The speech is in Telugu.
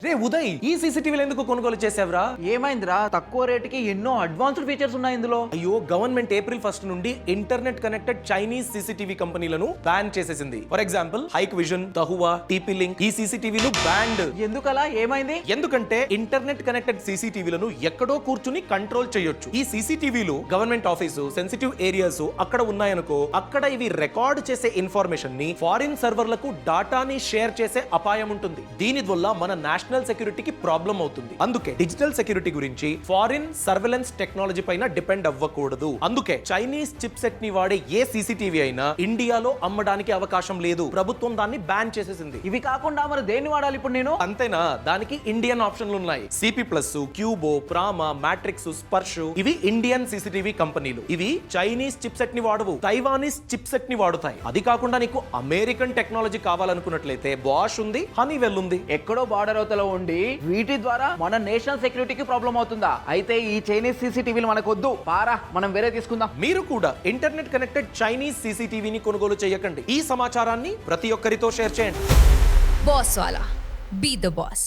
రే ఉదయ్, ఈ సీసీటీవీలు ఎందుకు కొనుగోలు చేసావురా? ఏమైందిరా? తక్కువ రేటుకి ఎన్నో అడ్వాన్స్డ్ ఫీచర్స్ ఉన్నాయి ఇందులో. అయ్యో, గవర్నమెంట్ ఏప్రిల్ 1 నుండి ఇంటర్నెట్ కనెక్టెడ్ చైనీస్ సీసీటీవీ కంపెనీలను బ్యాన్ చేసేసింది. For example Hikvision, Dahua, TP Link ఈ సీసీటీవీలు బ్యాన్డ్. ఎందుకలా? ఏమైంది? ఎందుకంటే ఇంటర్నెట్ కనెక్టెడ్ సీసీటీవీలను ఎక్కడో కూర్చుని కంట్రోల్ చేయొచ్చు. ఈ సీసీటీవీలు గవర్నమెంట్ ఆఫీసు, సెన్సిటివ్ ఏరియాస్ అక్కడ ఉన్నాయనుకో, అక్కడ ఇవి రికార్డ్ చేసే ఇన్ఫర్మేషన్ ని ఫారిన్ సర్వర్లకు డాటాని షేర్ చేసే అపాయం ఉంటుంది. దీని వల్ల మన నేషనల్ సెక్యూరిటీకి ప్రాబ్లం అవుతుంది. అందుకే డిజిటల్ సెక్యూరిటీ గురించి ఫారిన్ సర్వేలెన్స్ టెక్నాలజీ పైన డిపెండ్ అవ్వకూడదు. అందుకే చైనీస్ చిప్ సెట్ ని వాడే ఏ సీసీటీవీ అయినా ఇండియాలో అమ్మడానికి అవకాశం లేదు. ప్రభుత్వం దాన్ని బ్యాన్ చేసేసింది. ఇవి కాకుండా మరి దేన్ని వాడాలి ఇప్పుడు నేను? అంతేనా? దానికి ఇండియన్ ఆప్షన్లు ఉన్నాయి. సిపి ప్లస్, క్యూబో, ప్రామా, మ్యాట్రిక్స్, స్పర్శ్ ఇవి ఇండియన్ సీసీటీవీ కంపెనీలు. ఇవి చైనీస్ చిప్ సెట్ ని వాడవు, తైవానీస్ చిప్ సెట్ ని వాడుతాయి. అది కాకుండా నీకు అమెరికన్ టెక్నాలజీ కావాలనుకున్నట్లయితే బాష్ ఉంది, హనీవెల్ ఉంది. ఎక్కడో బార్డర్ అవతల ఉండి వీటి ద్వారా మన నేషనల్ సెక్యూరిటీకి ప్రాబ్లం అవుతుందా? అయితే ఈ చైనీస్ సీసీటీవీలు మనకొద్దు, పారా మనం వేరే తీసుకుందాం. మీరు కూడా ఇంటర్నెట్ కనెక్టెడ్ చైనీస్ సీసీటీవీని కొనుగోలు చేయకండి. ఈ సమాచారాన్ని ప్రతి ఒక్కరితో షేర్ చేయండి. Boss Wala. Be the boss.